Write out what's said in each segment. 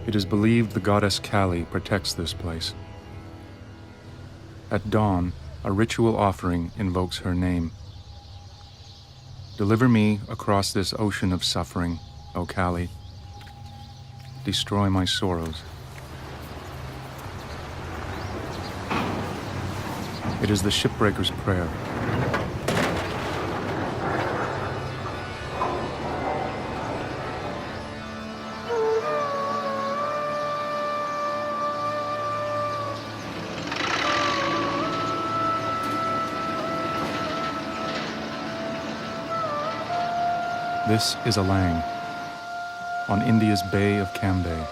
It is believed the goddess Kali protects this place. At dawn, a ritual offering invokes her name. Deliver me across this ocean of suffering, O Kali. Destroy my sorrows. It is the shipbreaker's prayer. This is Alang, on India's Bay of Cambay.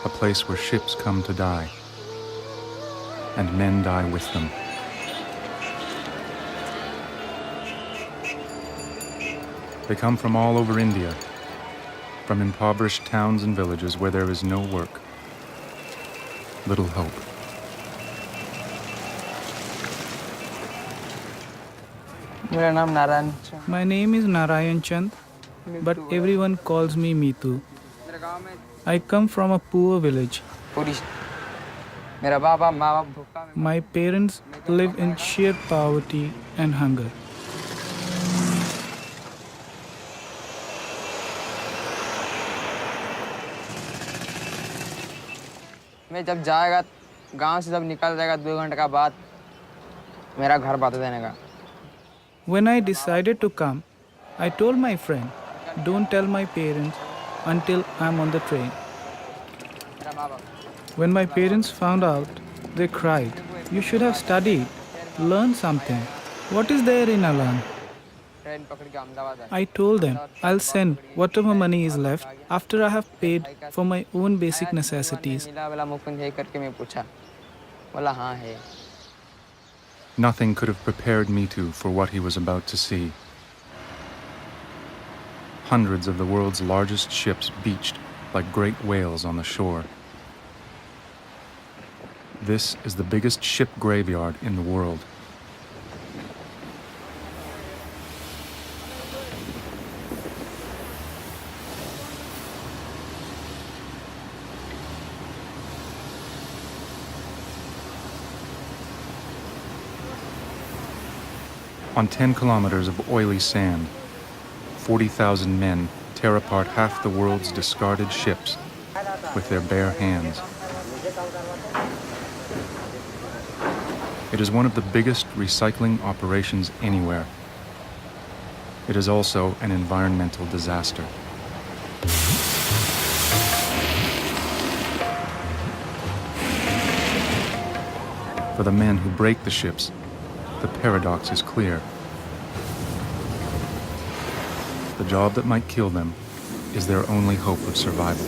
A place where ships come to die, and men die with them. They come from all over India, from impoverished towns and villages where there is no work, little hope. My name is Narayan Chand, but everyone calls me Mitu. I come from a poor village. My parents live in sheer poverty and hunger. मैं जब जाएगा गांव से जब निकल जाएगा 2 घंटे का बाद मेरा घर बता देने का. When I decided to come, I told my friend, don't tell my parents until I'm on the train. When my parents found out, they cried, you should have studied, learned something. What is there in Alang? I told them, I'll send whatever money is left after I have paid for my own basic necessities. Nothing could have prepared Mitu for what he was about to see. Hundreds of the world's largest ships beached like great whales on the shore. This is the biggest ship graveyard in the world. On 10 kilometers of oily sand, 40,000 men tear apart half the world's discarded ships with their bare hands. It is one of the biggest recycling operations anywhere. It is also an environmental disaster. For the men who break the ships, the paradox is clear. The job that might kill them is their only hope of survival.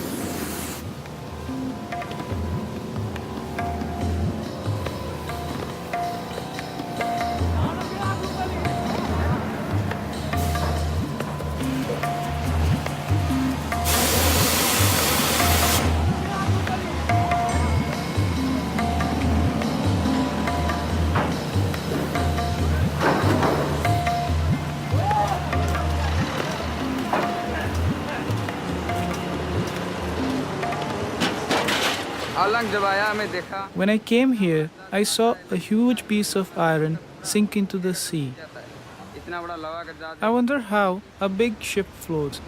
When I came here, I saw a huge piece of iron sink into the sea. I wonder how a big ship floats.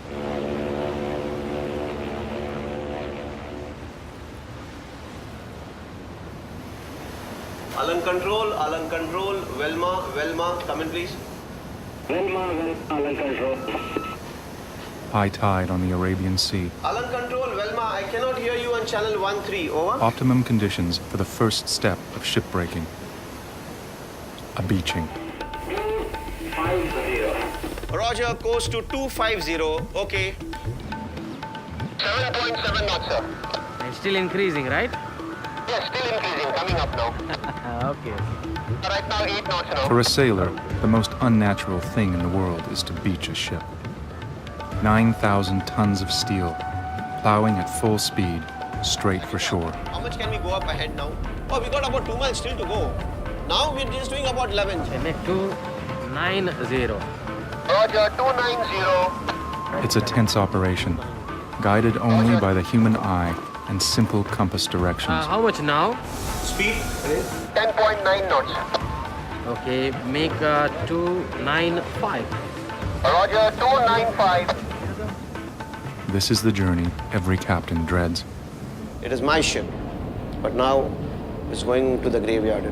Alang control, Velma, come in please. Velma, Alang control. High tide on the Arabian Sea. Alang control, Velma, I cannot hear you on channel 13, over. Optimum conditions for the first step of shipbreaking. A beaching. 250. Roger, course to 250, okay. 7.7 knots, sir. It's still increasing, right? Yes, still increasing, coming up now. Okay. Right now 8 knots now. For a sailor, the most unnatural thing in the world is to beach a ship. 9,000 tons of steel, plowing at full speed, straight for shore. How much can we go up ahead now? Oh, we got about 2 miles still to go. Now we're just doing about 11. Make 290. Roger, 290. It's a tense operation, guided only by the human eye and simple compass directions. How much now? Speed? 10.9 knots. Okay, make 295. Roger, 295. This is the journey every captain dreads. It is my ship, but now it's going to the graveyard,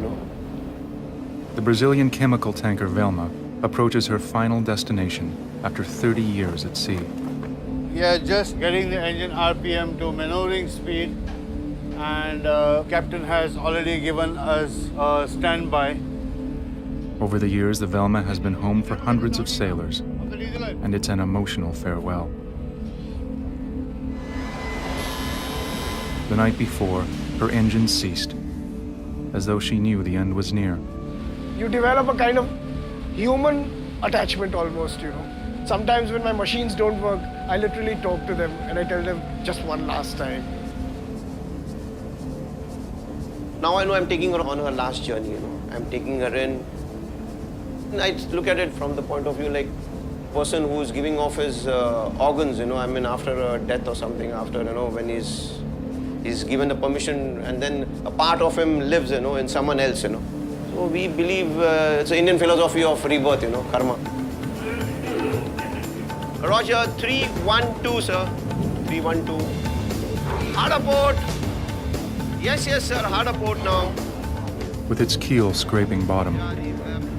The Brazilian chemical tanker Velma approaches her final destination after 30 years at sea. We are just getting the engine RPM to maneuvering speed, and captain has already given us a standby. Over the years, the Velma has been home for hundreds of sailors, and it's an emotional farewell. The night before, her engine ceased, as though she knew the end was near. You develop a kind of human attachment almost, Sometimes when my machines don't work, I literally talk to them and I tell them just one last time. Now I know I'm taking her on her last journey, I'm taking her in. And I look at it from the point of view like person who's giving off his organs, after a death or something, after, when he's given the permission and then a part of him lives, in someone else, So we believe it's an Indian philosophy of rebirth, karma. Roger, 312, sir. 312. Harder port. Yes, sir, harder port now. With its keel scraping bottom,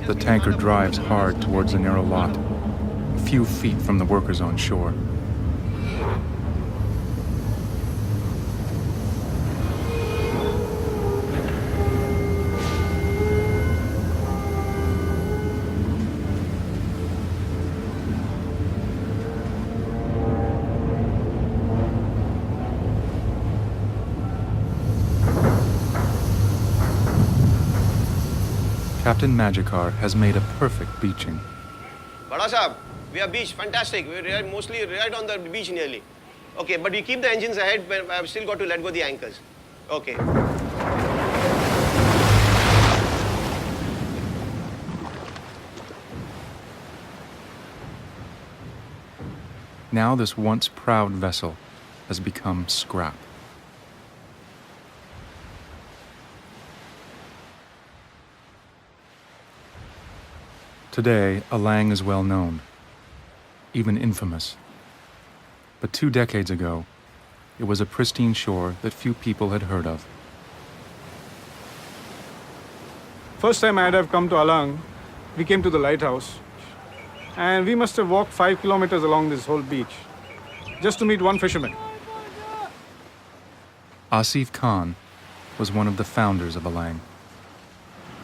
the tanker drives hard towards the narrow lot, a few feet from the workers on shore. Captain Magicar has made a perfect beaching. Bada Sahab, we are beach, fantastic. We're mostly right on the beach nearly. Okay, but we keep the engines ahead, but I've still got to let go the anchors. Okay. Now this once proud vessel has become scrap. Today, Alang is well known, even infamous. But 2 decades ago, it was a pristine shore that few people had heard of. First time I'd have come to Alang, we came to the lighthouse. And we must have walked 5 kilometers along this whole beach, just to meet one fisherman. Asif Khan was one of the founders of Alang.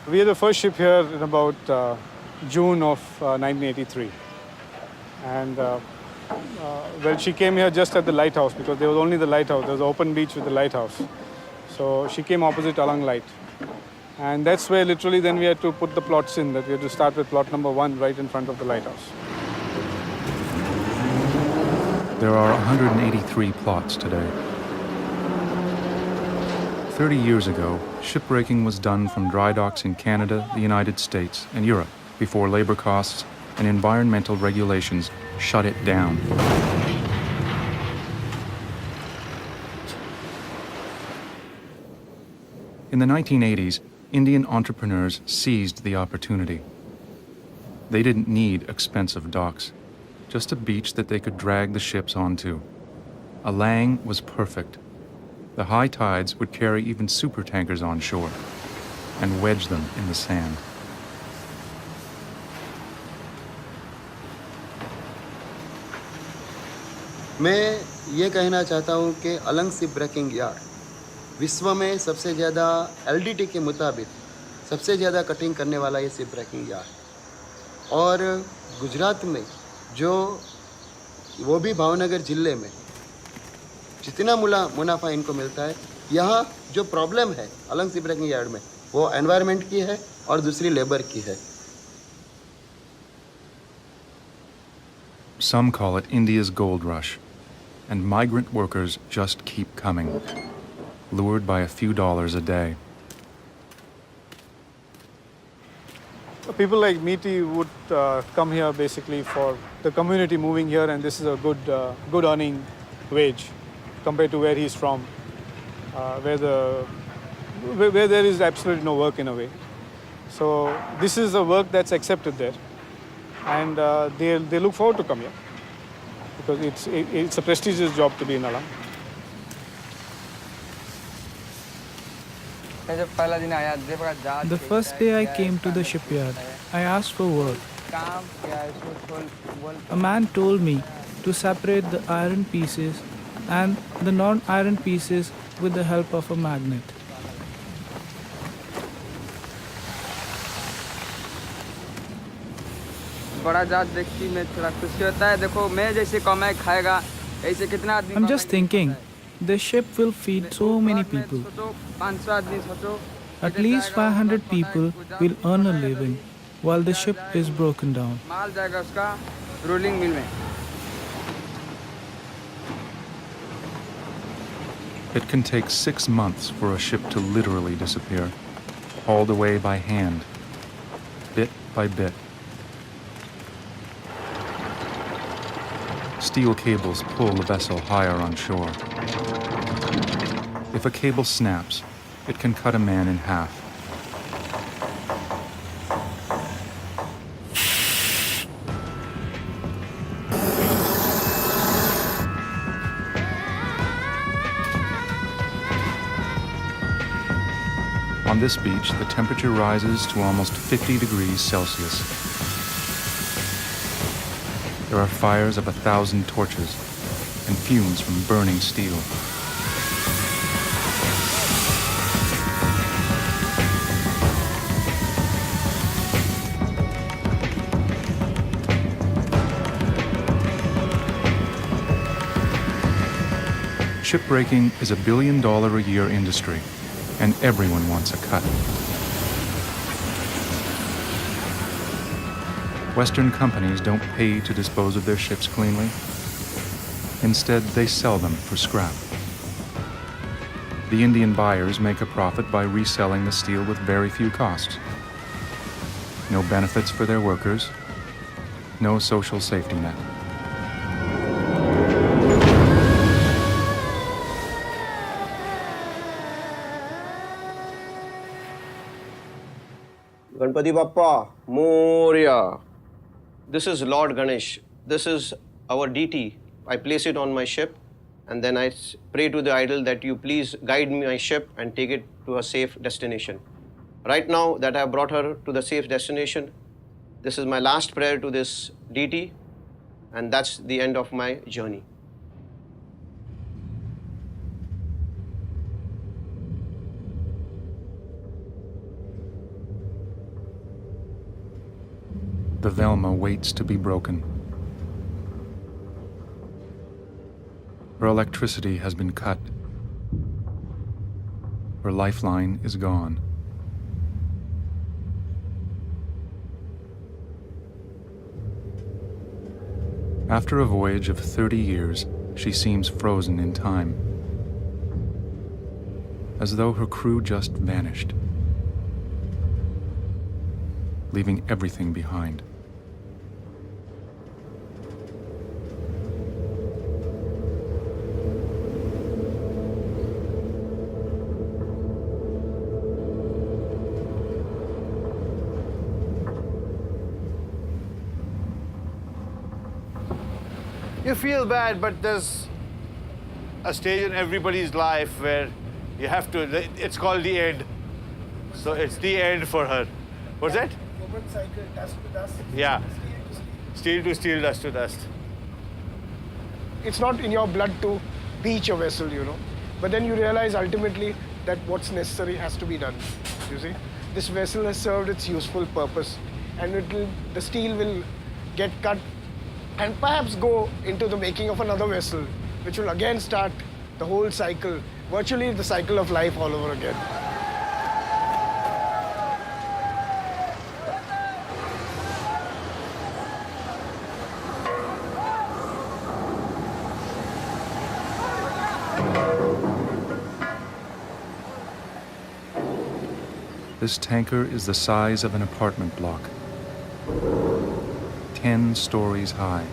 We are the first ship here in about June of 1983. And well, she came here just at the lighthouse because there was only the lighthouse. There was an open beach with the lighthouse. So she came opposite Alang Light. And that's where literally then we had to put the plots in, that we had to start with plot number 1 right in front of the lighthouse. There are 183 plots today. 30 years ago, shipbreaking was done from dry docks in Canada, the United States, and Europe before labor costs and environmental regulations shut it down. In the 1980s, Indian entrepreneurs seized the opportunity. They didn't need expensive docks, just a beach that they could drag the ships onto. Alang was perfect. The high tides would carry even supertankers on shore and wedge them in the sand. मैं ये कहना चाहता हूँ कि Alang ship breaking yard विश्व में सबसे ज़्यादा एलडीटी के मुताबिक सबसे ज़्यादा कटिंग करने वाला ये शिप ब्रेकिंग यार्ड और गुजरात में जो वो भी भावनगर ज़िले में जितना मुनाफा इनको मिलता है, यहाँ जो प्रॉब्लम है अलंग शिप ब्रेकिंग यार्ड में वो एनवायरनमेंट की है और दूसरी लेबर की है. Some call it India's gold rush, and migrant workers just keep coming, lured by a few dollars a day. people like Meeti would come here basically for the community moving here, and this is a good earning wage compared to where he's from, where there is absolutely no work in a way. So this is a work that's accepted there, and they look forward to come here because it's a prestigious job to be in Alang. The first day I came to the shipyard, I asked for work. A man told me to separate the iron pieces and the non-iron pieces with the help of a magnet. I'm just thinking, this ship will feed so many people. At least 500 people will earn a living while the ship is broken down. It can take 6 months for a ship to literally disappear, hauled away by hand, bit by bit. Steel cables pull the vessel higher on shore. If a cable snaps, it can cut a man in half. On this beach, the temperature rises to almost 50 degrees Celsius. There are fires of 1,000 torches and fumes from burning steel. Shipbreaking is a $1 billion a year industry, and everyone wants a cut. Western companies don't pay to dispose of their ships cleanly. Instead, they sell them for scrap. The Indian buyers make a profit by reselling the steel with very few costs. No benefits for their workers, no social safety net. Ganpati Bappa, Moria. This is Lord Ganesh. This is our deity. I place it on my ship and then I pray to the idol that you please guide my ship and take it to a safe destination. Right now that I have brought her to the safe destination, this is my last prayer to this deity, and that's the end of my journey. The Velma waits to be broken. Her electricity has been cut. Her lifeline is gone. After a voyage of 30 years, she seems frozen in time, as though her crew just vanished, leaving everything behind. You feel bad, but there's a stage in everybody's life where you have to, it's called the end. So it's the end for her. What's that? Woman cycle, dust to dust. Yeah. Steel to steel, dust to dust. It's not in your blood to beach a vessel, you know. But then you realize ultimately that what's necessary has to be done, you see. This vessel has served its useful purpose, and the steel will get cut and perhaps go into the making of another vessel, which will again start the whole cycle, virtually the cycle of life all over again. This tanker is the size of an apartment block. 10 stories high.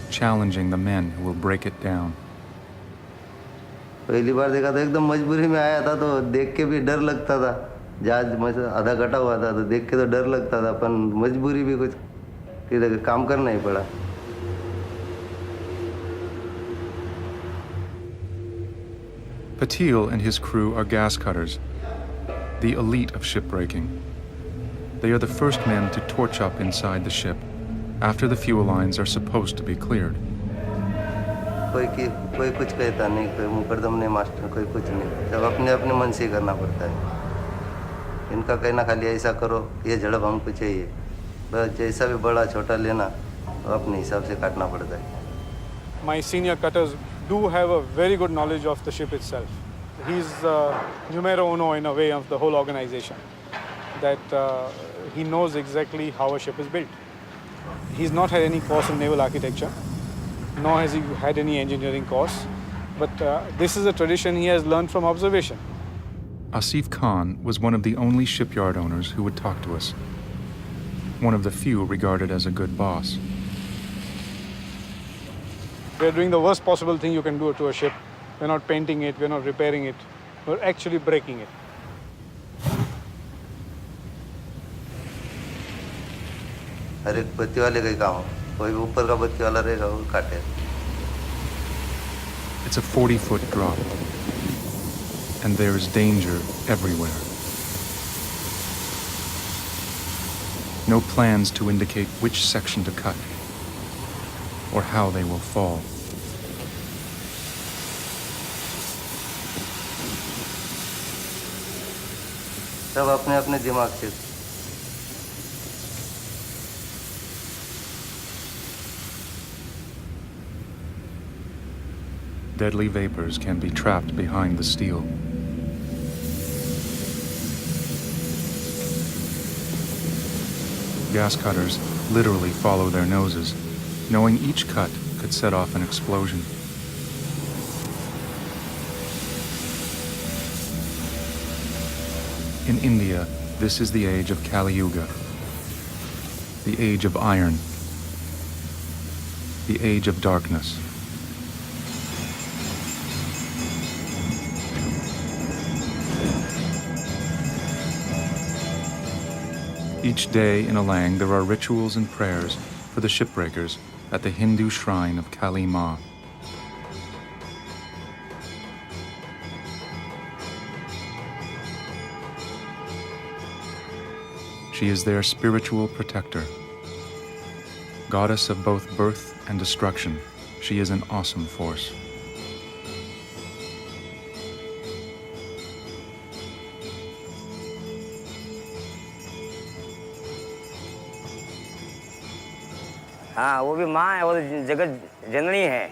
Challenging the men who will break it down. पहली बार देखा तो एकदम मजबूरी में आया था, तो देख के भी डर लगता था। जहाज आधा कटा हुआ था तो देख के तो डर लगता था, पर मजबूरी भी कुछ फिर काम करना ही पड़ा। Patil and his crew are gas cutters, the elite of shipbreaking. They are the first men to torch up inside the ship after the fuel lines are supposed to be cleared. कोई कुछ कहता नहीं, कोई मुकदम नहीं master, कोई कुछ नहीं, सब अपने अपने मन से करना पड़ता है। इनका कहना खाली ऐसा करो, ये झड़प हमको चाहिए, बस जैसा भी बड़ा छोटा लेना अपने हिसाब से काटना पड़ता है। My senior cutters do have a very good knowledge of the ship itself. He's numero uno in a way of the whole organization, that he knows exactly how a ship is built. He's not had any course in naval architecture, nor has he had any engineering course, but this is a tradition he has learned from observation. Asif Khan was one of the only shipyard owners who would talk to us, one of the few regarded as a good boss. We're doing the worst possible thing you can do to a ship. We're not painting it, we're not repairing it, we're actually breaking it. हर एक बत्ती वाले का ही काम हो, कोई भी ऊपर का बत्ती वाला रहेगा वो काटे। It's a 40-foot drop, and there is danger everywhere. No plans to indicate which section to cut or how they will fall. सब अपने अपने दिमाग से। Deadly vapors can be trapped behind the steel. Gas cutters literally follow their noses, knowing each cut could set off an explosion. In India, this is the age of Kali Yuga, the age of iron, the age of darkness. Each day in Alang, there are rituals and prayers for the shipbreakers at the Hindu shrine of Kali Ma. She is their spiritual protector. Goddess of both birth and destruction, she is an awesome force. हाँ, वो भी माँ है, वो जगत जननी है,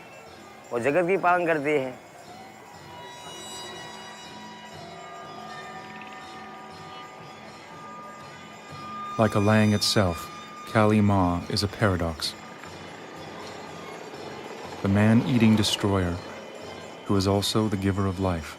वो जगत की पालन करती है। Like Alang itself, Kali Ma is a paradox. The man-eating destroyer, who is also the giver of life.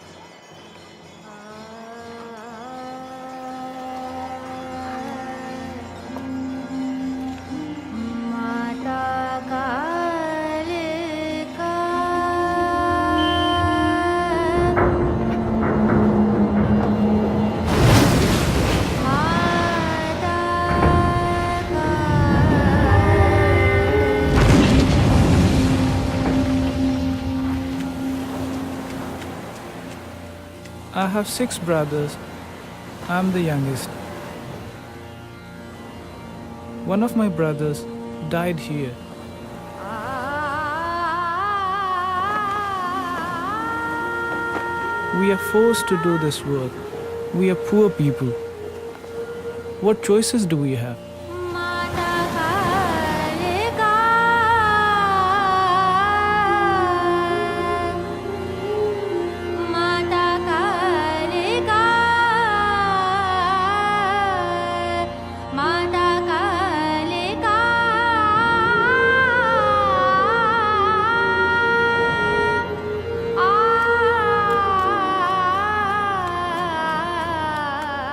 I have 6 brothers. I'm the youngest. One of my brothers died here. We are forced to do this work. We are poor people. What choices do we have?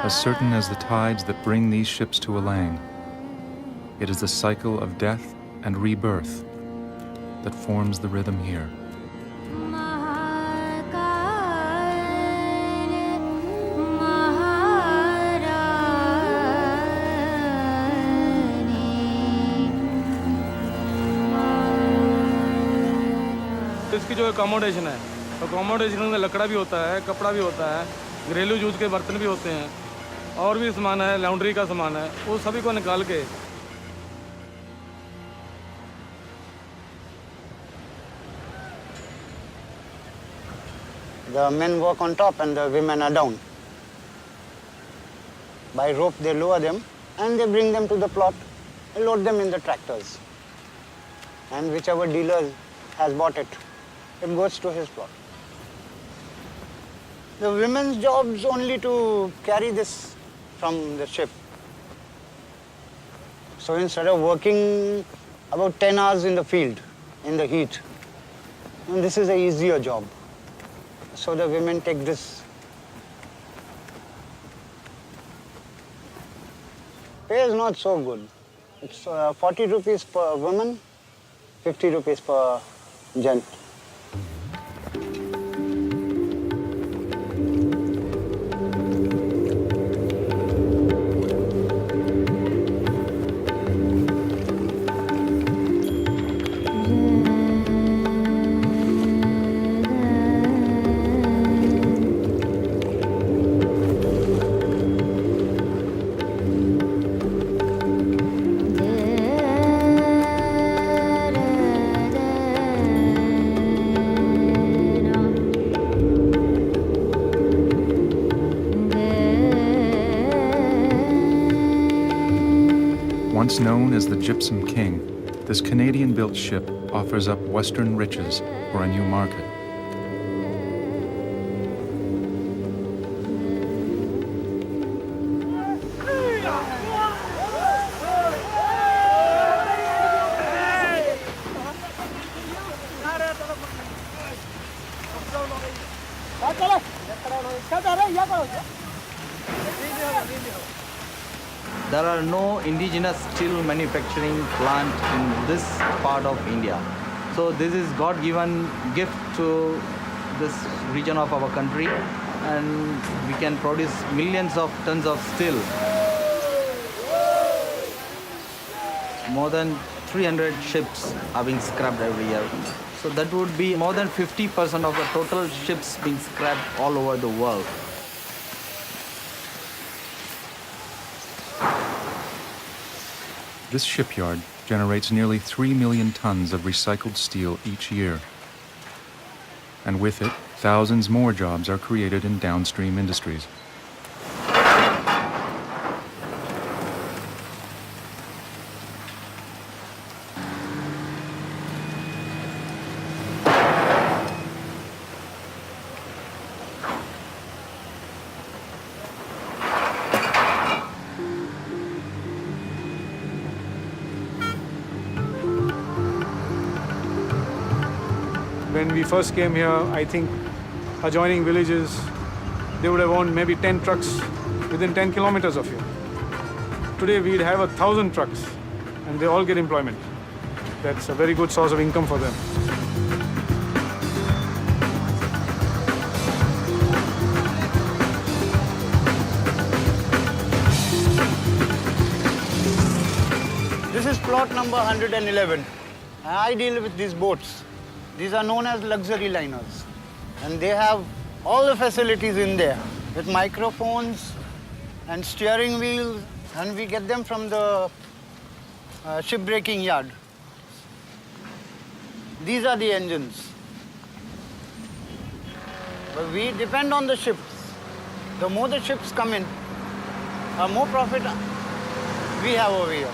as certain as the tides that bring these ships to Alang. It is the cycle of death and rebirth that forms the rhythm here. इसकी जो accommodation है, accommodation में लकड़ा भी होता है, कपड़ा भी होता है, घरेलू यूज के बर्तन भी होते हैं, और भी सामान है, लॉन्ड्री का सामान है, वो सभी को निकाल के The men work on top and the women are down. By rope they lower them and they bring them to the plot and load them in the tractors. And whichever dealer has bought it, it goes to his plot. The women's job is only to carry this from the ship. So instead of working about 10 hours in the field, in the heat, and this is an easier job. So the women take this. Pay is not so good. It's 40 rupees per woman, 50 rupees per gent. Once known as the Gypsum King, this Canadian-built ship offers up Western riches for a new market. There are no indigenous steel manufacturing plant in this part of India. So this is God-given gift to this region of our country, and we can produce millions of tons of steel. More than 300 ships are being scrapped every year. So that would be more than 50% of the total ships being scrapped all over the world. This shipyard generates nearly 3 million tons of recycled steel each year. And with it, thousands more jobs are created in downstream industries. When we first came here, I think adjoining villages, they would have owned maybe 10 trucks within 10 kilometers of here. Today we'd have 1,000 trucks and they all get employment. That's a very good source of income for them. This is plot number 111. I deal with these boats. These are known as luxury liners. And they have all the facilities in there with microphones and steering wheels, and we get them from the shipbreaking yard. These are the engines. But we depend on the ships. The more the ships come in, the more profit we have over here.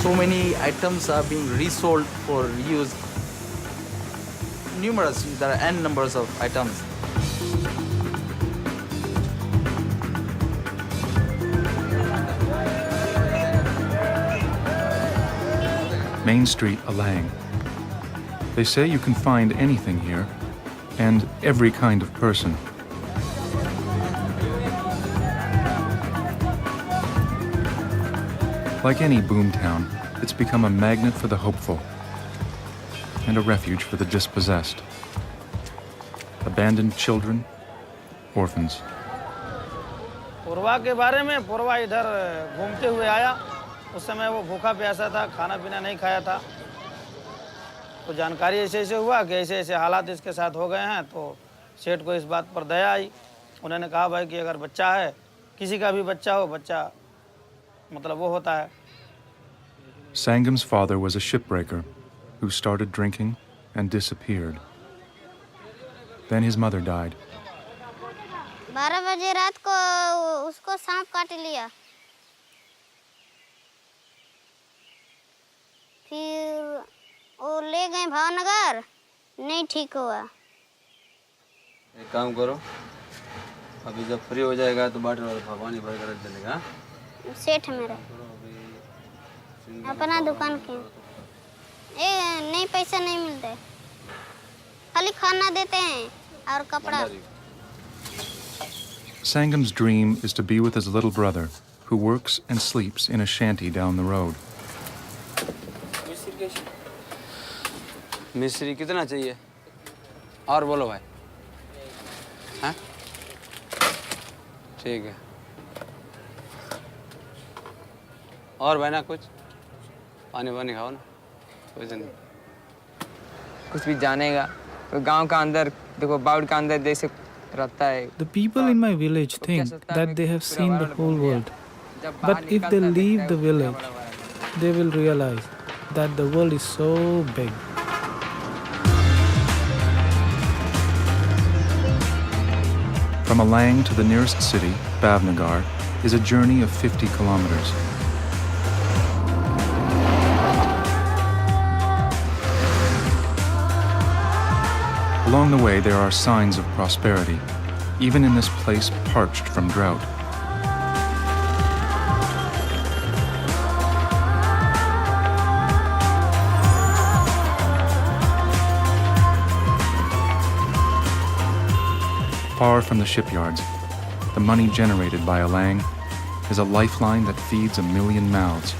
So many items are being resold for reuse. numerous. There are n numbers of items. Main Street, Alang. They say you can find anything here, and every kind of person. Like any boomtown, it's become a magnet for the hopeful and a refuge for the dispossessed. Abandoned children, orphans. पूर्वा के बारे में पूर्वा इधर घूमते हुए आया। उस समय वो भूखा प्यासा था, खाना पीना नहीं खाया था। तो जानकारी ऐसे हुआ कि ऐसे हालात इसके साथ हो गए हैं, तो सेठ को इस बात पर दया आई। उन्होंने कहा भाई कि अगर बच्चा है, किसी का भी बच्चा हो, बच्चा मतलब वो होता है। Sangam's father was a shipbreaker who started drinking and disappeared. Then his mother died. 12 बजे रात को उसको सांप काट लिया। फिर वो ले गए भावनगर, नहीं ठीक हुआ। एक काम करो, अभी जब फ्री हो जाएगा तो बाटल वाला पानी भर कर रख देगा। सेठ मेरा अपना दुकान के नहीं पैसा नहीं मिलते, खाली खाना देते हैं और कपड़ा। Sangam's dream is to be with his little brother, who works and sleeps in a shanty down the road. मिस्त्री कितना चाहिए? और बोलो भाई। हाँ? ठीक है। और भाई ना कुछ? पानी खाओ ना, कुछ नहीं। कुछ भी जानेगा तो गांव का अंदर देखो, बाउड का अंदर जैसे रहता है। The people in my village think that they have seen the whole world. But if they leave the village, they will realize that the world is so big. From Alang to the nearest city, Bhavnagar, is a journey of 50 kilometers. Along the way, there are signs of prosperity, even in this place parched from drought. Far from the shipyards, the money generated by Alang is a lifeline that feeds 1 million mouths.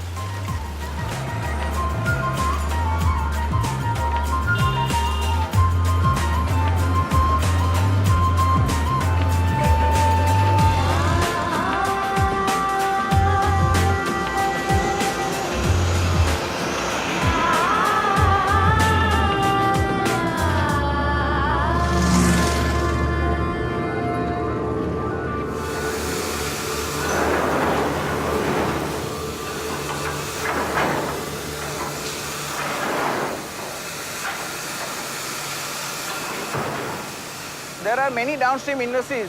There are many downstream industries,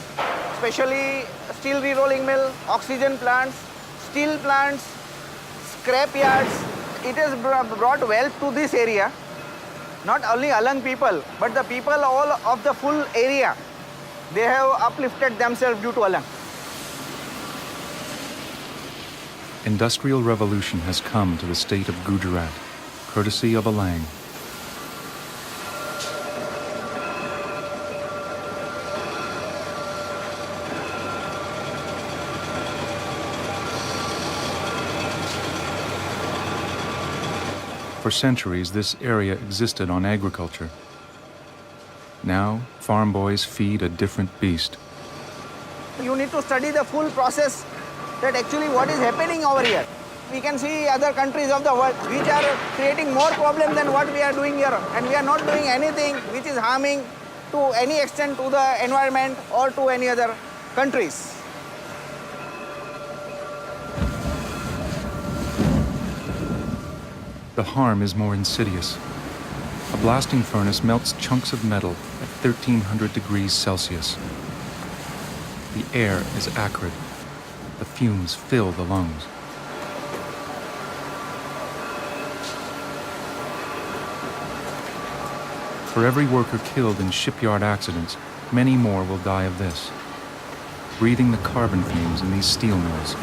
especially steel re-rolling mill, oxygen plants, steel plants, scrap yards. It has brought wealth to this area. Not only Alang people, but the people all of the full area. They have uplifted themselves due to Alang. Industrial revolution has come to the state of Gujarat, courtesy of Alang. For centuries, this area existed on agriculture. Now, farm boys feed a different beast. You need to study the full process, that actually what is happening over here. We can see other countries of the world which are creating more problems than what we are doing here, and we are not doing anything which is harming to any extent to the environment or to any other countries. The harm is more insidious. A blasting furnace melts chunks of metal at 1,300 degrees Celsius. The air is acrid. The fumes fill the lungs. For every worker killed in shipyard accidents, many more will die of this, breathing the carbon fumes in these steel mills.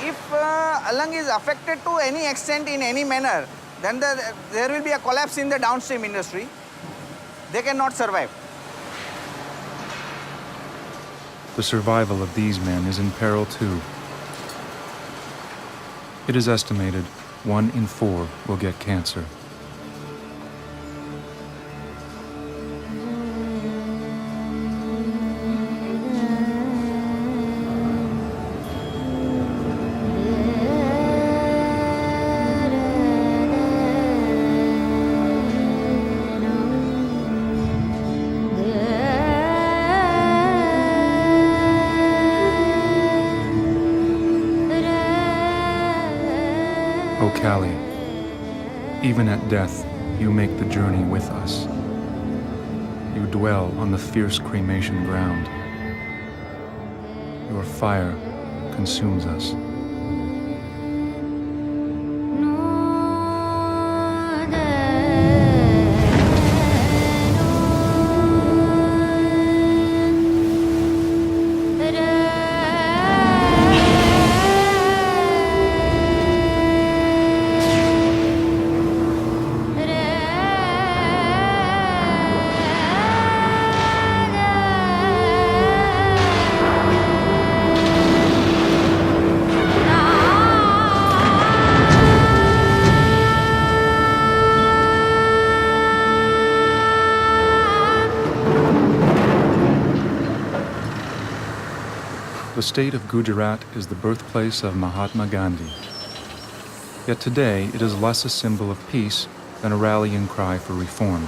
If Alang is affected to any extent in any manner, then there will be a collapse in the downstream industry. They cannot survive. The survival of these men is in peril too. It is estimated 1 in 4 will get cancer. O Kali, even at death, you make the journey with us. You dwell on the fierce cremation ground. Your fire consumes us. The state of Gujarat is the birthplace of Mahatma Gandhi. Yet today it is less a symbol of peace than a rallying cry for reform.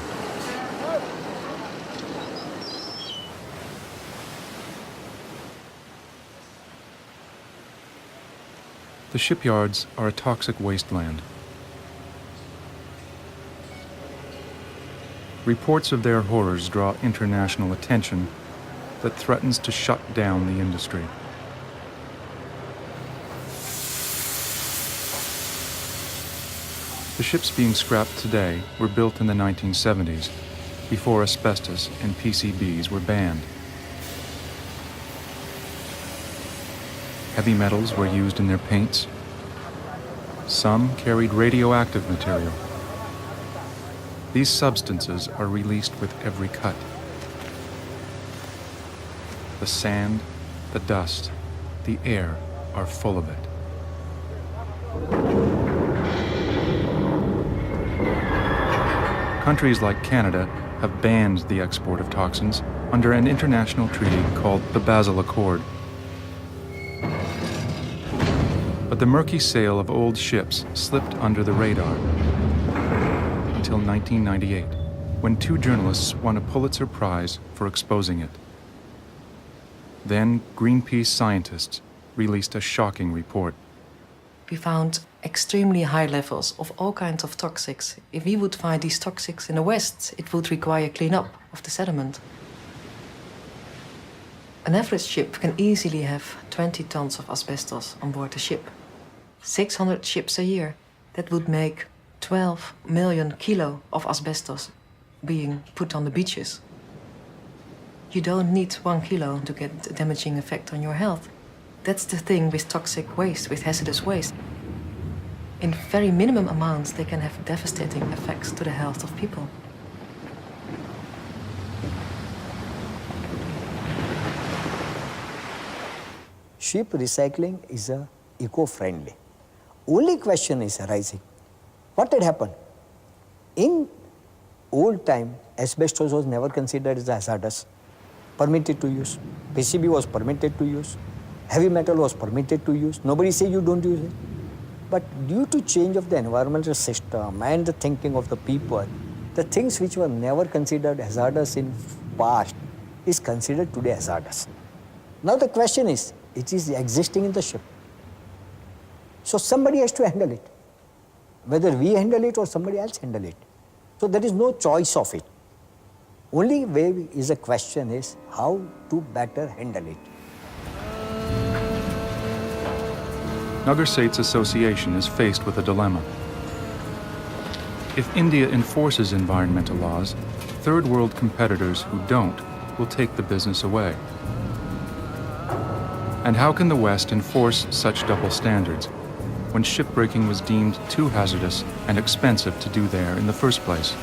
The shipyards are a toxic wasteland. Reports of their horrors draw international attention that threatens to shut down the industry. The ships being scrapped today were built in the 1970s, before asbestos and PCBs were banned. Heavy metals were used in their paints. Some carried radioactive material. These substances are released with every cut. The sand, the dust, the air are full of it. Countries like Canada have banned the export of toxins under an international treaty called the Basel Accord. But the murky sail of old ships slipped under the radar until 1998, when 2 journalists won a Pulitzer Prize for exposing it. Then Greenpeace scientists released a shocking report. We found extremely high levels of all kinds of toxics. If we would find these toxics in the West, it would require cleanup of the sediment. An average ship can easily have 20 tons of asbestos on board the ship. 600 ships a year. That would make 12 million kilo of asbestos being put on the beaches. You don't need 1 kilo to get a damaging effect on your health. That's the thing with toxic waste, with hazardous waste. In very minimum amounts, they can have devastating effects to the health of people. Ship recycling is eco-friendly. Only question is arising, what had happened? In old time, asbestos was never considered as hazardous, permitted to use. PCB was permitted to use. Heavy metal was permitted to use. Nobody says you don't use it. But due to change of the environmental system and the thinking of the people, the things which were never considered hazardous in past is considered today hazardous. Now the question is, it is existing in the ship. So somebody has to handle it. Whether we handle it or somebody else handle it. So there is no choice of it. Only way is a question is how to better handle it. Nagar Sates Association is faced with a dilemma. If India enforces environmental laws, third world competitors who don't will take the business away. And how can the West enforce such double standards when shipbreaking was deemed too hazardous and expensive to do there in the first place?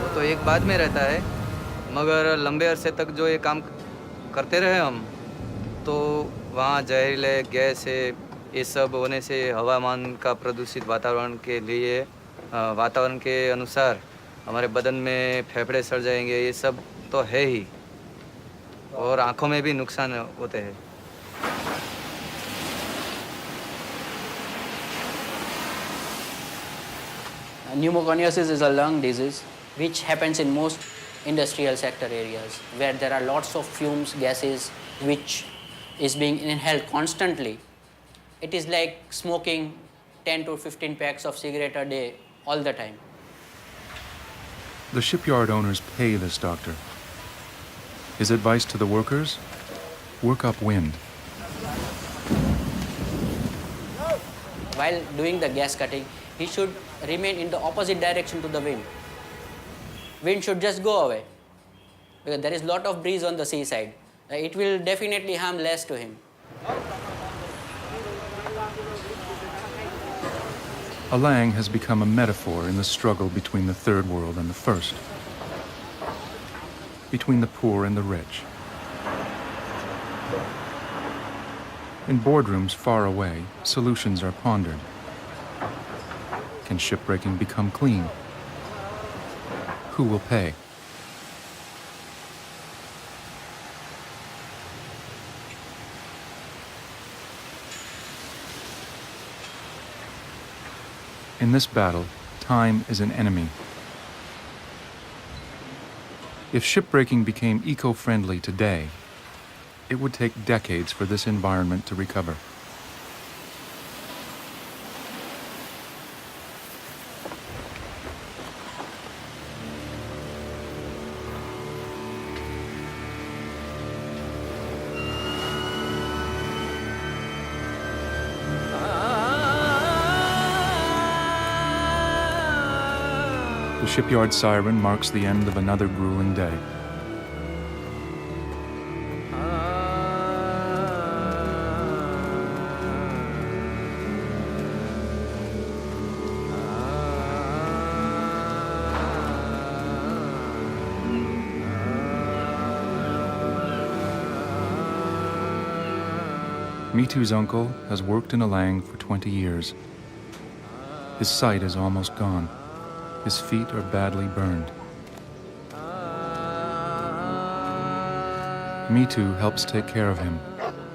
वो तो एक बाद में रहता है, मगर लंबे अरसे तक जो ये काम करते रहे हम, तो वहाँ जहरीले गैस है, ये सब होने से हवामान का प्रदूषित वातावरण के लिए वातावरण के अनुसार हमारे बदन में फेफड़े सड़ जाएंगे, ये सब तो है ही, और आँखों में भी नुकसान होते हैं। Pneumoconiosis is a lung disease which happens in most industrial sector areas where there are lots of fumes, gases which is being inhaled constantly. It is like smoking 10 to 15 packs of cigarette a day all the time. The shipyard owners pay this doctor. His advice to the workers? Work upwind. While doing the gas cutting, he should remain in the opposite direction to the wind. Wind should just go away because there is lot of breeze on the seaside. It will definitely harm less to him. Alang has become a metaphor in the struggle between the third world and the first, between the poor and the rich. In boardrooms far away, solutions are pondered. Can shipbreaking become clean? Who will pay? In this battle, time is an enemy. If shipbreaking became eco-friendly today, it would take decades for this environment to recover. The shipyard siren marks the end of another grueling day. Mitu's uncle has worked in Alang for 20 years. His sight is almost gone. His feet are badly burned. Mitu helps take care of him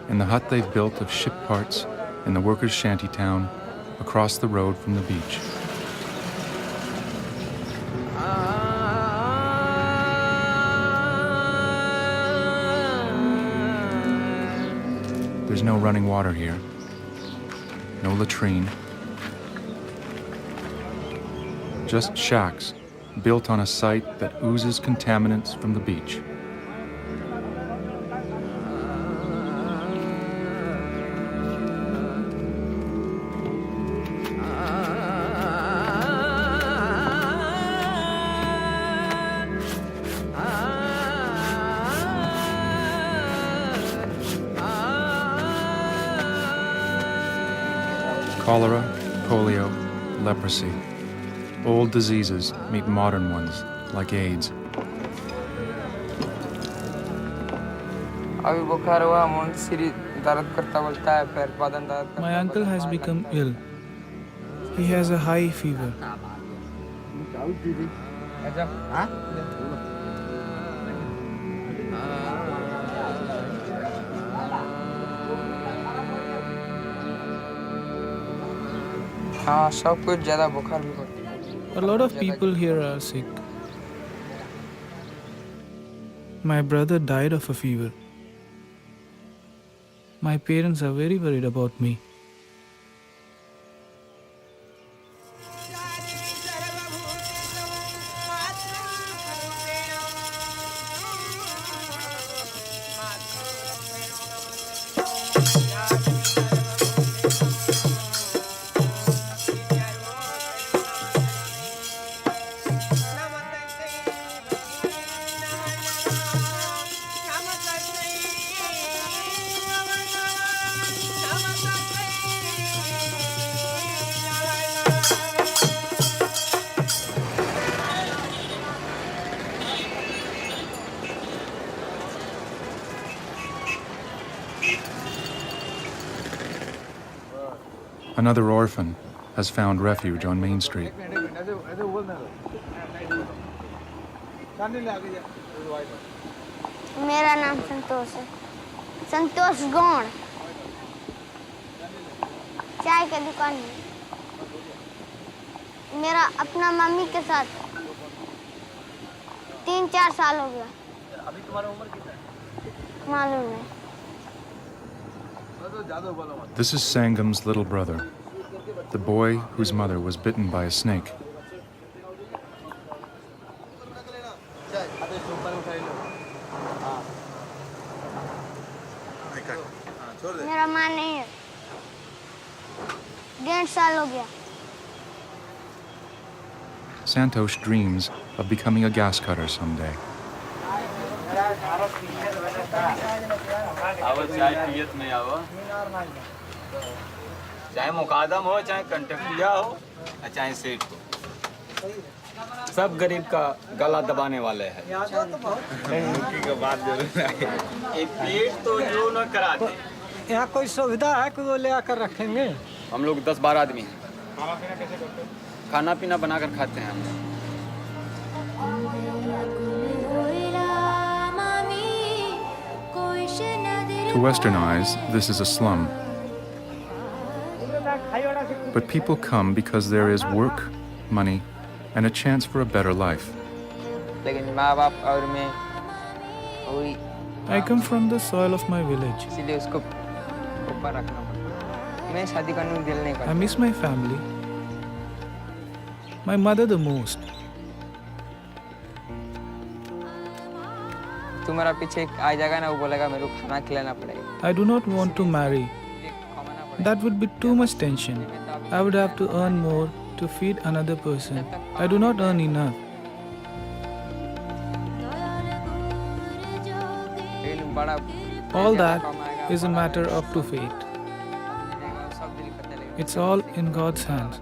in the hut they've built of ship parts in the workers' shanty town across the road from the beach. There's no running water here, no latrine, just shacks built on a site that oozes contaminants from the beach. Cholera, polio, leprosy. Old diseases meet modern ones, like AIDS. My uncle has become ill. He has a high fever. A lot of people here are sick. My brother died of a fever. My parents are very worried about me. Another orphan has found refuge on Main Street. मेरा नाम संतोष है, संतोष गौड़। चाय की दुकान में मेरा अपना mummy के साथ 3-4 साल हो गया। अभी तुम्हारा उम्र कितना है? मालूम नहीं। This is Sangam's little brother, the boy whose mother was bitten by a snake. मेरा माँ नहीं है, 1.5 साल हो गया। Santosh dreams of becoming a gas cutter someday. आवो चाय पियत में आवो, चाहे मुकादम हो, चाहे कंटकिया हो, चाहे सेठ हो, सब गरीब का गला दबाने वाले हैं। मुक्की का बात जरूर है। एक पेट तो जो न कराते। यहाँ कोई सुविधा है कि वो ले आकर रखेंगे? हम लोग 10-12 आदमी हैं। खाना पीना बनाकर खाते हैं हम। To Western eyes, this is a slum. But people come because there is work, money, and a chance for a better life. लेकिन माँ बाप और मैं वही I come from the soil of my village. इसीलिए उसको ऊपर रखना पड़ता। मैं शादी करने को दिल नहीं I करता। miss my family, my mother the most. तुम्हारा पीछे आ जाएगा ना, वो बोलेगा मेरे को खाना खिलाना पड़ेगा। I do not want to marry. That would be too much tension. I would have to earn more to feed another person. I do not earn enough. All that is a matter up to fate. It's all in God's hands.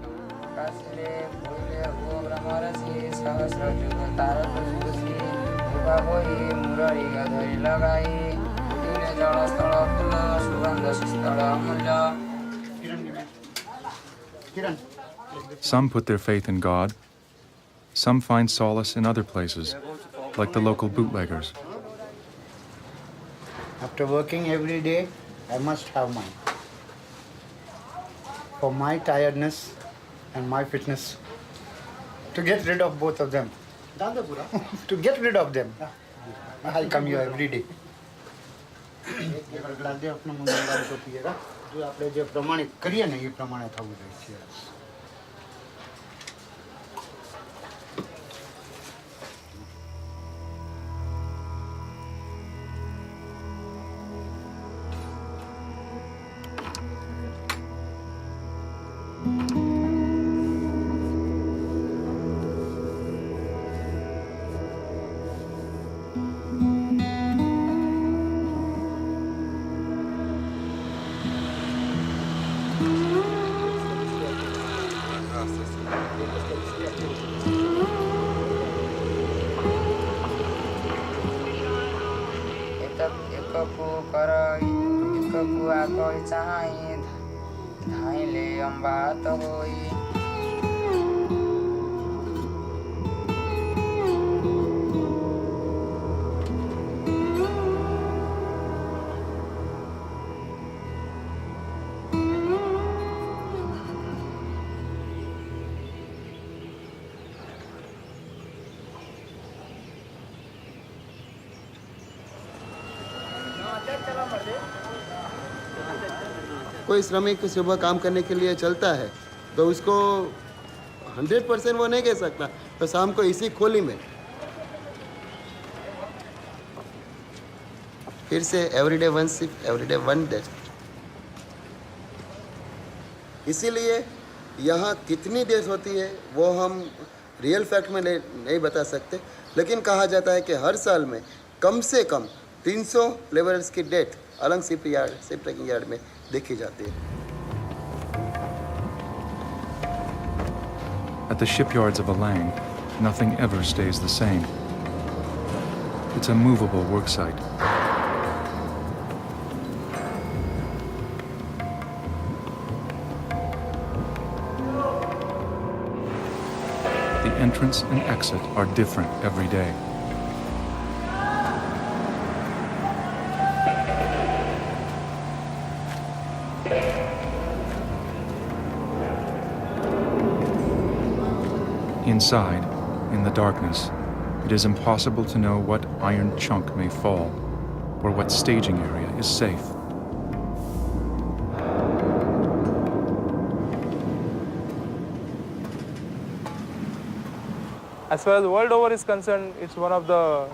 Some put their faith in God. Some find solace in other places, like the local bootleggers. After working every day, I must have mine. For my tiredness and my fitness. To get rid of both of them. To get rid of them. I come here every day. આપણા મંગળવારે તો પીએરા જો આપણે જે પ્રમાણે કરીએ ને એ પ્રમાણે થવું જોઈએ. कोई श्रमिक सुबह काम करने के लिए चलता है तो उसको 100% वो नहीं कह सकता तो शाम को इसी खोली में फिर से everyday one shift everyday one day. इसीलिए यहाँ कितनी देर होती है वो हम रियल फैक्ट में नहीं बता सकते, लेकिन कहा जाता है कि हर साल में कम से कम 300 लेबरर्स की डेथ अलग शिपब्रेकिंग यार्ड में देखी जाती है. At the shipyards of Alang, nothing ever stays the same. It's a movable work site. entrance and exit are different every day. Inside, in the darkness, it is impossible to know what iron chunk may fall or what staging area is safe. As far as the world over is concerned, it's one of the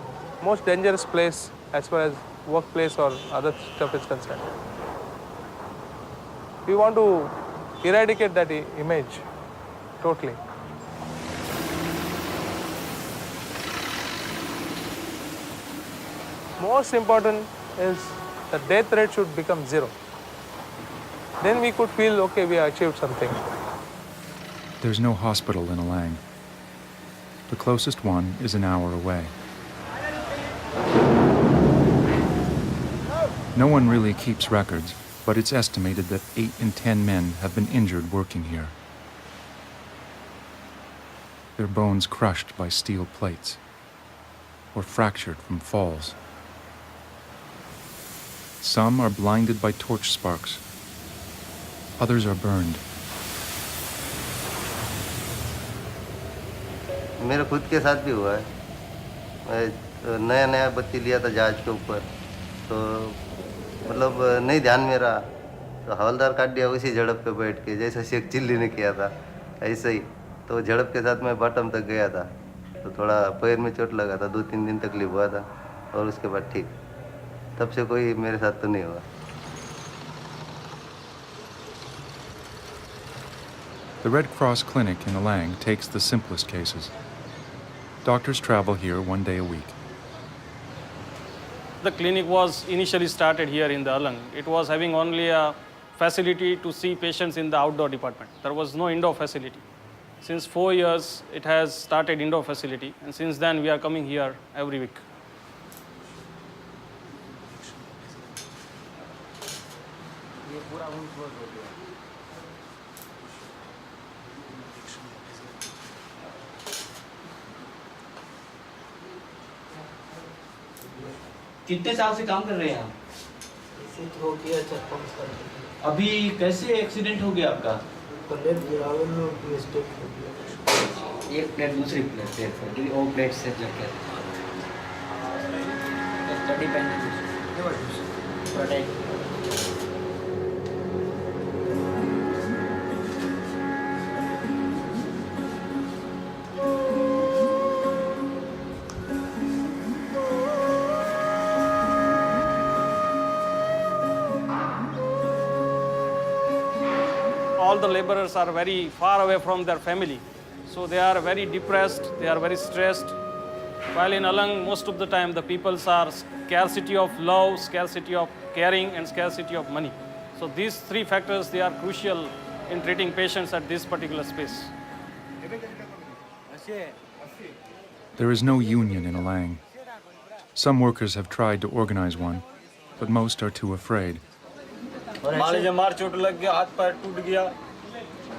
most dangerous place as far as workplace or other stuff is concerned. We want to eradicate that image totally. Most important is the death rate should become 0. Then we could feel, okay, we have achieved something. There's no hospital in Alang. The closest one is an hour away. No one really keeps records, but it's estimated that 8 in 10 men have been injured working here. Their bones crushed by steel plates or fractured from falls. Some are blinded by torch sparks. Others are burned. मेरे खुद के साथ भी हुआ है। मैं नया बत्ती लिया था जहाज के ऊपर, तो मतलब नहीं ध्यान में रहा, तो हवलदार काट दिया उसी झड़प पे बैठ के, जैसे शेख चिल्ली ने किया था ऐसे ही। तो झड़प के साथ मैं बॉटम तक गया था, तो थोड़ा पैर में चोट लगा था, 2-3 दिन तकलीफ हुआ था, और उसके बाद ठीक। तब से कोई मेरे साथ तो नहीं हुआ। The Red Cross Clinic in Alang takes the simplest cases. Doctors travel here 1 day a week. The clinic was initially started here in the Alang. It was having only a facility to see patients in the outdoor department. There was no indoor facility. Since 4 years, it has started indoor facility, and since then we are coming here every week. कितने साल से काम कर रहे हैं आप? हो गया 4-5 साल। अभी कैसे एक्सीडेंट हो गया आपका? प्लेट गिरावे में मिस्टेक हो गया। एक प्लेट दूसरी प्लेट पे वो प्लेट से जगह study pan protect. All the laborers are very far away from their family, so they are very depressed, they are very stressed. While in Alang, most of the time the peoples are scarcity of love, scarcity of caring, and scarcity of money. So these 3 factors, they are crucial in treating patients at this particular space. There is no union in Alang. Some workers have tried to organize one, but most are too afraid. मान लीजिए मार चोट लग गया, हाथ पैर टूट गया,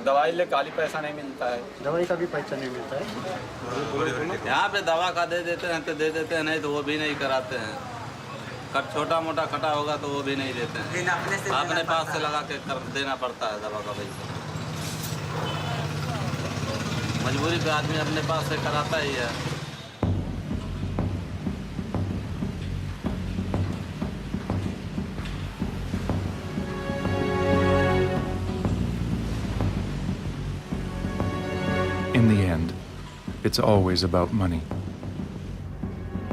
दवाई ले खाली पैसा नहीं मिलता है। दवाई का भी पैसा नहीं मिलता है। यहाँ पे दवा का दे देते हैं तो दे देते हैं, नहीं तो वो भी नहीं कराते हैं। छोटा मोटा कटा होगा तो वो भी नहीं देते हैं, अपने पास से लगा के देना पड़ता है दवा का पैसा। मजबूरी पे आदमी अपने पास से कराता ही है। In the end, it's always about money.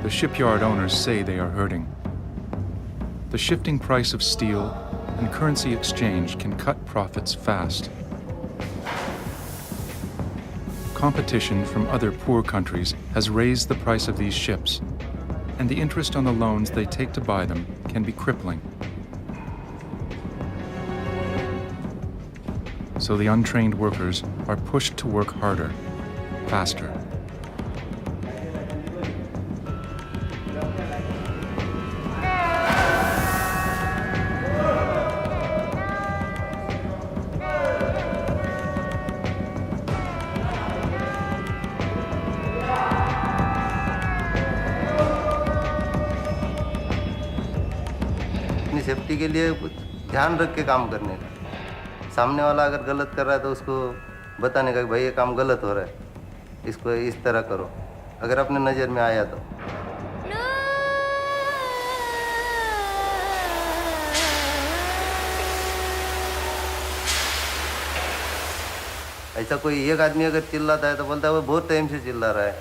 The shipyard owners say they are hurting. The shifting price of steel and currency exchange can cut profits fast. Competition from other poor countries has raised the price of these ships, and the interest on the loans they take to buy them can be crippling. So the untrained workers are pushed to work harder, faster. Safety के लिए कुछ ध्यान रख के काम करने का। सामने वाला अगर गलत कर रहा है तो उसको बताने का कि भाई ये काम गलत हो रहा है, इसको इस तरह करो, अगर अपने नज़र में आया तो। ऐसा कोई एक आदमी अगर चिल्लाता है तो बोलता है वो बहुत टाइम से चिल्ला रहा है,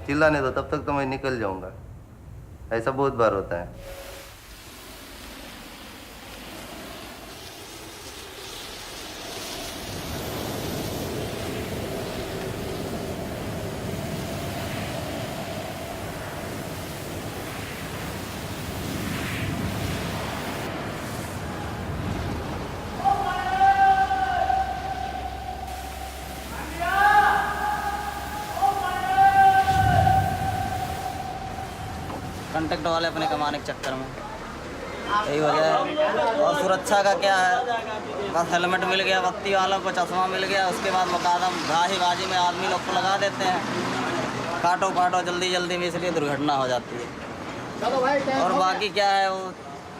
चिल्लाने दो, तब तक तो मैं निकल जाऊंगा। ऐसा बहुत बार होता है। कंटेक्ट वाले अपने कमाने के चक्कर में यही वजह है। और सुरक्षा का क्या है, बस हेलमेट मिल गया, बत्ती वालों को चश्मा मिल गया, उसके बाद मुकादम बाजी में आदमी लोग को लगा देते हैं, काटो काटो जल्दी जल्दी में, इसलिए दुर्घटना हो जाती है। और बाकी क्या है, वो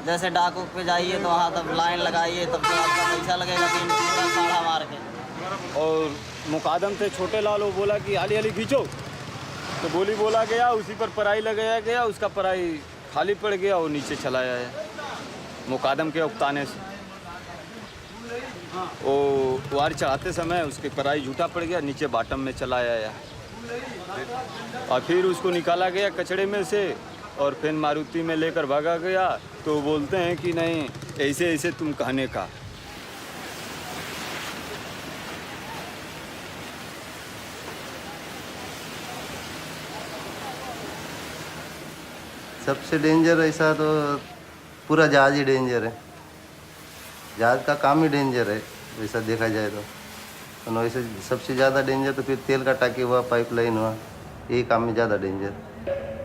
जैसे डाकू पे जाइए तो वहाँ तब लाइन लगाइए, तब तो आपका पैसा लगेगा 3 पूरा खाड़ा मार के। और मुकादम से छोटे लाल वो बोला कि हाली हाली खींचो, तो गोली बोला गया, उसी पर पराई लगाया गया, उसका पराई खाली पड़ गया और नीचे चलाया है मुकादम के उकताने से। वो वार चढ़ाते समय उसके पराई झूठा पड़ गया, नीचे बाटम में चलाया है और फिर उसको निकाला गया कचड़े में से और फिर मारुति में लेकर भागा गया। तो बोलते हैं कि नहीं ऐसे ऐसे तुम कहने का। सबसे डेंजर ऐसा तो पूरा जहाज ही डेंजर है, जहाज का काम ही डेंजर है वैसा देखा जाए तो। वैसे सबसे ज़्यादा डेंजर तो फिर तेल का टाकी हुआ, पाइपलाइन हुआ, यही काम में ज़्यादा डेंजर।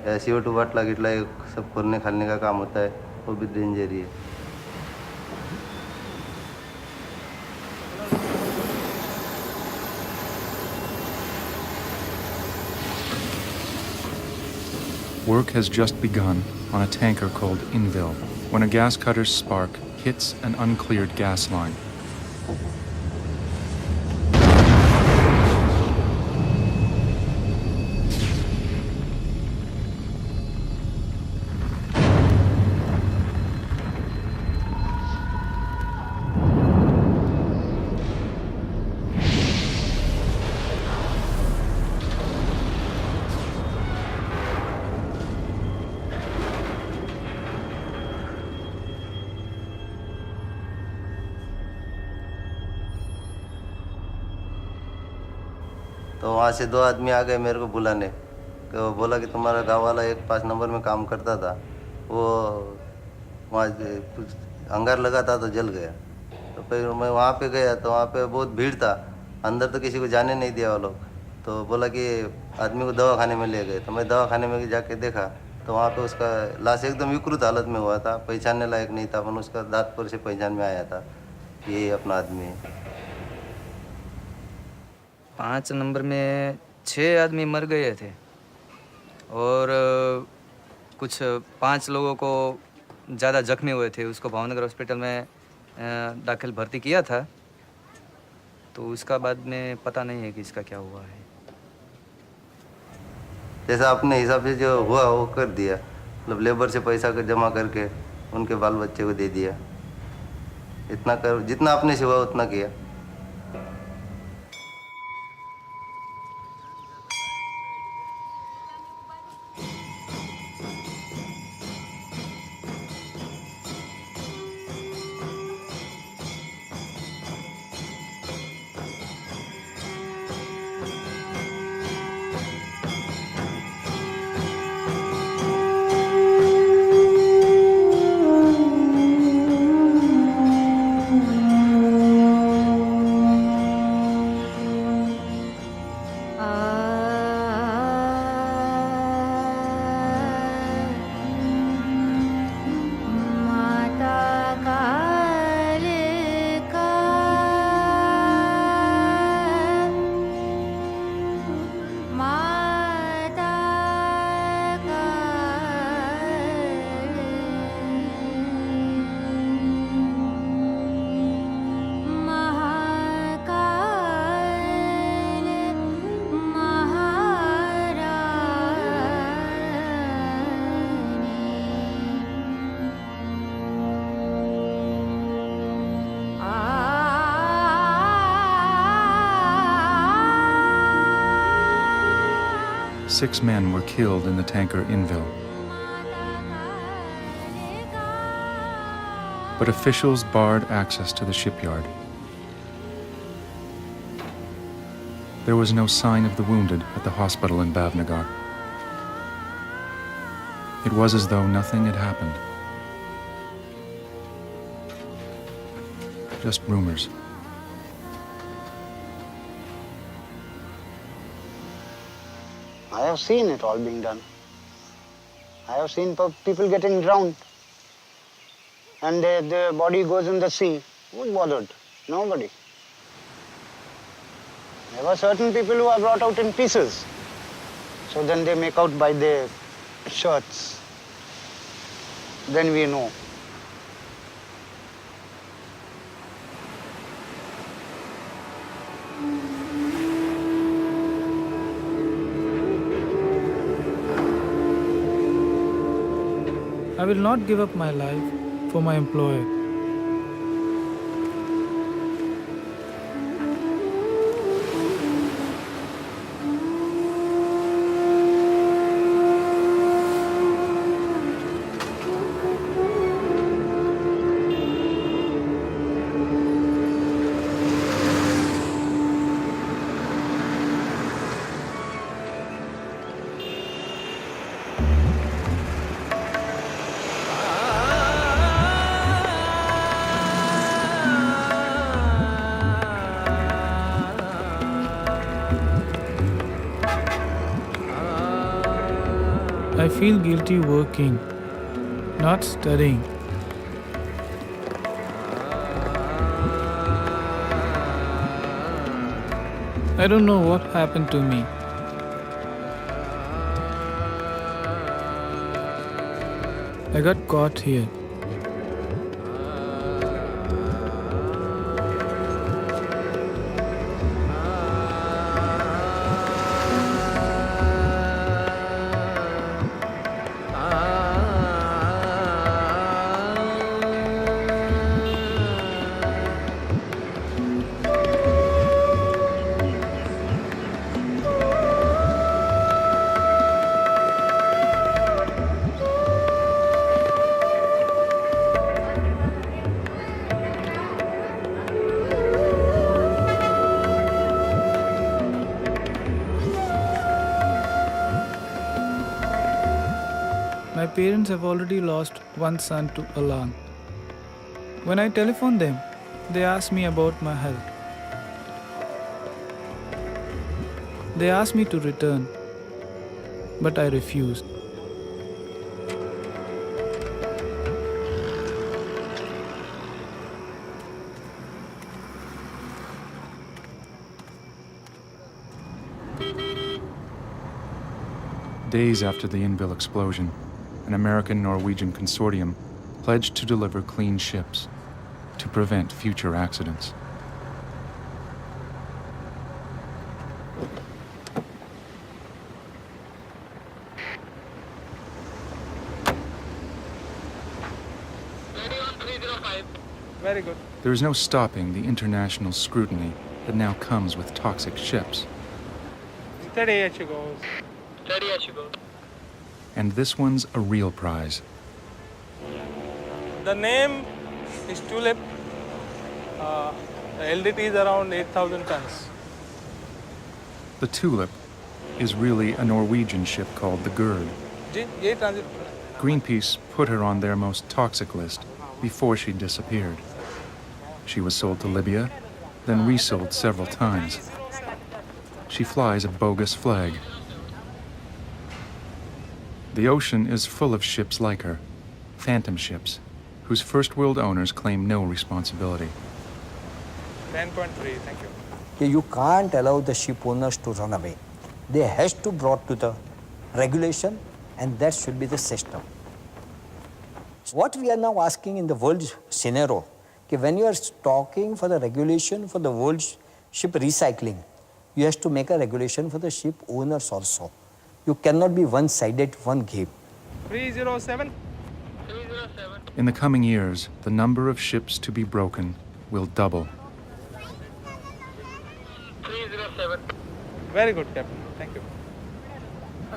या CO2 बाटला गिटला सब खोलने खालने का काम होता है, वो भी डेंजर ही है। Work has just begun on a tanker called Inville when a gas cutter's spark hits an uncleared gas line. तो वहाँ से 2 आदमी आ गए मेरे को बुलाने, तो वो बोला कि तुम्हारा गाँव वाला एक 5 नंबर में काम करता था, वो वहाँ कुछ अंगार लगा था तो जल गया। तो फिर मैं वहाँ पे गया तो वहाँ पे बहुत भीड़ था, अंदर तो किसी को जाने नहीं दिया वो लोग। तो बोला कि आदमी को दवाखाने में ले गए। तो मैं दवाखाने में जाके देखा तो वहाँ पे उसका लाश एकदम विकृत हालत में हुआ था, पहचानने लायक नहीं था, पर उसका दांत पर से पहचान में आया था ये अपना आदमी है। 5 नंबर में 6 आदमी मर गए थे और कुछ 5 लोगों को ज़्यादा जख्मी हुए थे। उसको भावनगर हॉस्पिटल में दाखिल भर्ती किया था, तो उसका बाद में पता नहीं है कि इसका क्या हुआ है। जैसा अपने हिसाब से जो हुआ वो कर दिया, मतलब लेबर से पैसा जमा करके उनके बाल बच्चे को दे दिया, इतना कर जितना अपने से हुआ उतना किया। 6 men were killed in the tanker Inville. But officials barred access to the shipyard. There was no sign of the wounded at the hospital in Bhavnagar. It was as though nothing had happened. Just rumors. I have seen it all being done. I have seen people getting drowned. And their body goes in the sea. Who's bothered? Nobody. There were certain people who are brought out in pieces. So then they make out by their shirts. Then we know. I will not give up my life for my employer. I feel guilty working, not studying. I don't know what happened to me. I got caught here. My parents have already lost one son to alarm. When I telephone them, they ask me about my health. They ask me to return, but I refused. Days after the Inville explosion, an American-Norwegian consortium pledged to deliver clean ships to prevent future accidents. Very good. There is no stopping the international scrutiny that now comes with toxic ships. Steady as she goes. Steady as she goes. And this one's a real prize. The name is Tulip. The LDT is around 8,000 tons. The Tulip is really a Norwegian ship called the Gerd. Greenpeace put her on their most toxic list before she disappeared. She was sold to Libya, then resold several times. She flies a bogus flag. The ocean is full of ships like her, phantom ships, whose first world owners claim no responsibility. 10.3, thank you. You can't allow the ship owners to run away. They has to brought to the regulation, and that should be the system. What we are now asking in the world scenario, when you are talking for the regulation for the world ship recycling, you have to make a regulation for the ship owners also. You cannot be one-sided, one game. 307. In the coming years, the number of ships to be broken will double. 307. Very good, Captain. Thank you.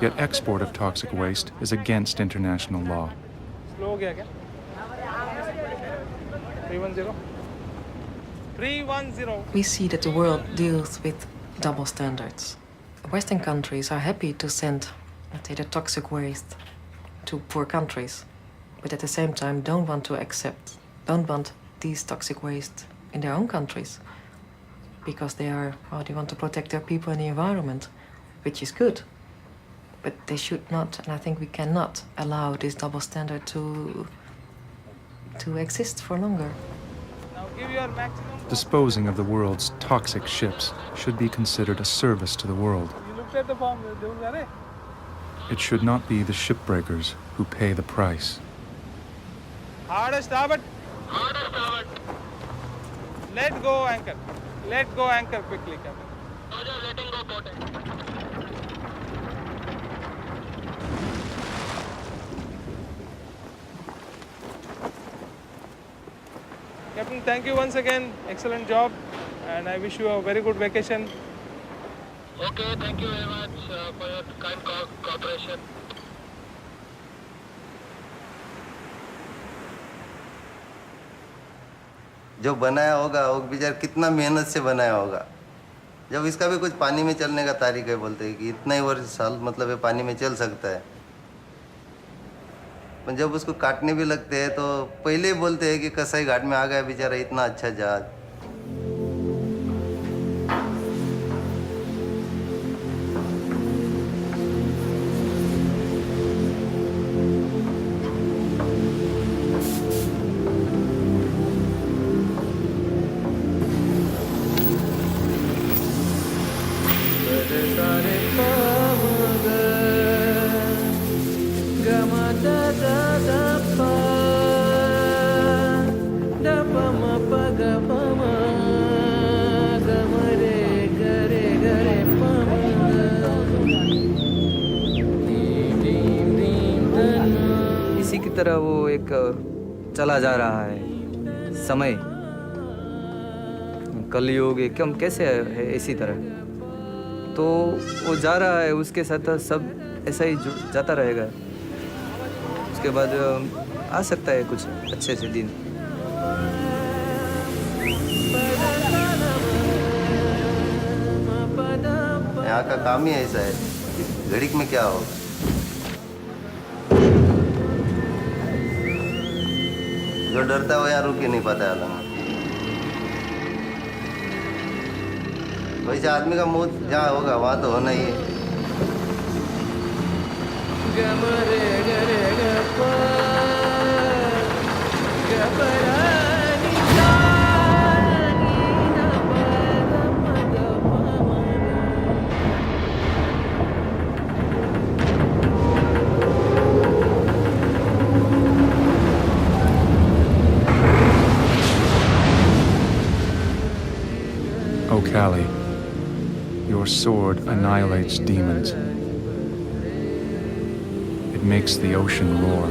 Yet export of toxic waste is against international law. Slow हो गया क्या? 310. 310. We see that the world deals with double standards. Western countries are happy to send, let's say, the toxic waste to poor countries, but at the same time don't want these toxic waste in their own countries because they want to protect their people and the environment, which is good. But they should not, and I think we cannot allow this double standard to exist for longer. Now give your maximum. Disposing of the world's toxic ships should be considered a service to the world. You looked at the form. It should not be the shipbreakers who pay the price. Harder starboard. Harder starboard. Let go anchor. Let go anchor quickly, Captain. Letting go boat. Captain, thank you once again. Excellent job, and I wish you a very good vacation. Okay, thank you very much for your kind cooperation. जो बनाया होगा वो बेचारा कितना मेहनत से बनाया होगा। जब इसका भी कुछ पानी में चलने का तारीका है, बोलते हैं कि इतना ही वर्ष साल मतलब ये पानी में चल सकता है। पर जब उसको काटने भी लगते हैं तो पहले ही बोलते हैं कि कसाई घाट में आ गया बेचारा इतना अच्छा जहाज। इसी की तरह वो एक चला जा रहा है समय, कलयुग एकदम कैसे है इसी तरह, तो वो जा रहा है, उसके साथ सब ऐसा ही जाता रहेगा। उसके बाद आ सकता है कुछ अच्छे से दिन। यहाँ का काम ही ऐसा है, घड़ीक में क्या होगा। जो डरता है वो यहाँ रुक ही नहीं पाता है। वैसे आदमी का मौत जहाँ होगा वहाँ तो होना ही है। O Kali, your sword annihilates demons. It makes the ocean roar.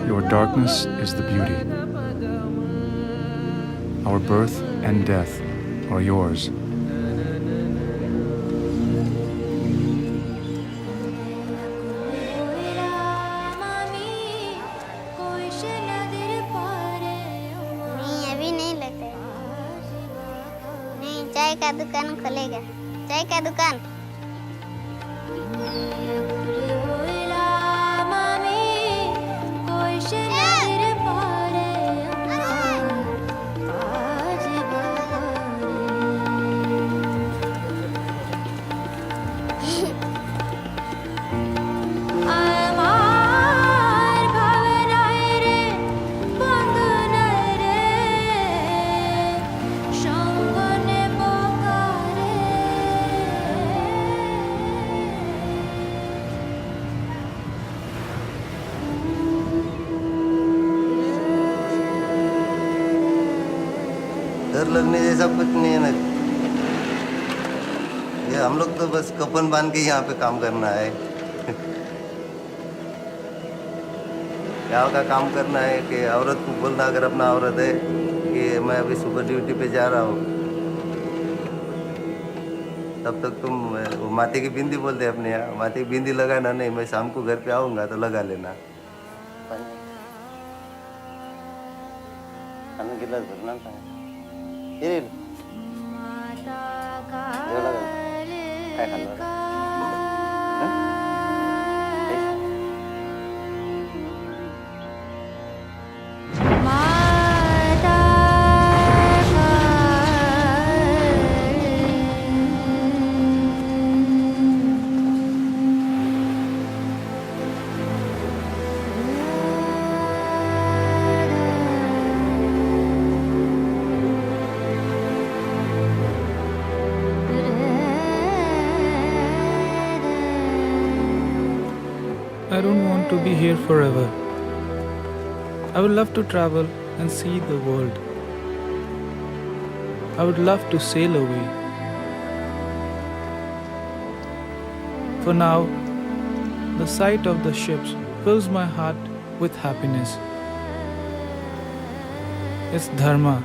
Your darkness is the beauty. Our birth and death are yours. चाय का दुकान खोलेगा। चाय का दुकान। डर लगने जैसा कुछ नहीं है ना। ये हम लोग तो बस कफन बांध के यहाँ पे काम करना है। यहाँ का काम करना है कि औरत को बोलना, अगर अपना औरत है कि मैं अभी सुबह ड्यूटी पे जा रहा हूँ, तब तक तुम वो माथे की बिंदी बोलते हैं अपने यहाँ, माथे की बिंदी लगाना नहीं, मैं शाम को घर पे आऊँगा तो लगा लेना। गिलास भरना था ये काय खाल्लं I don't want to be here forever. I would love to travel and see the world. I would love to sail away. For now, the sight of the ships fills my heart with happiness. It's dharma.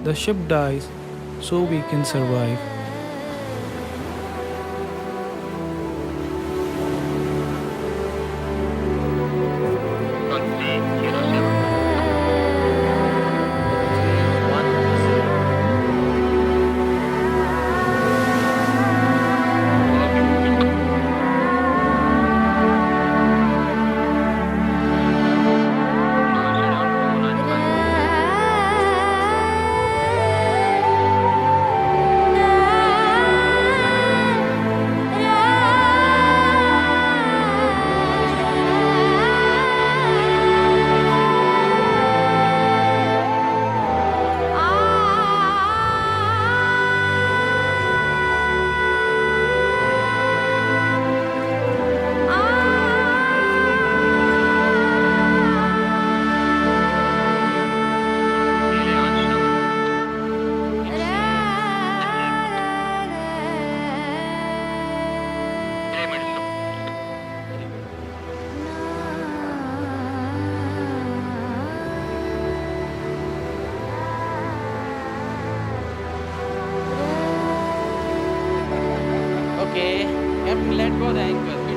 The ship dies so we can survive. Okay, Captain, let go the anchor.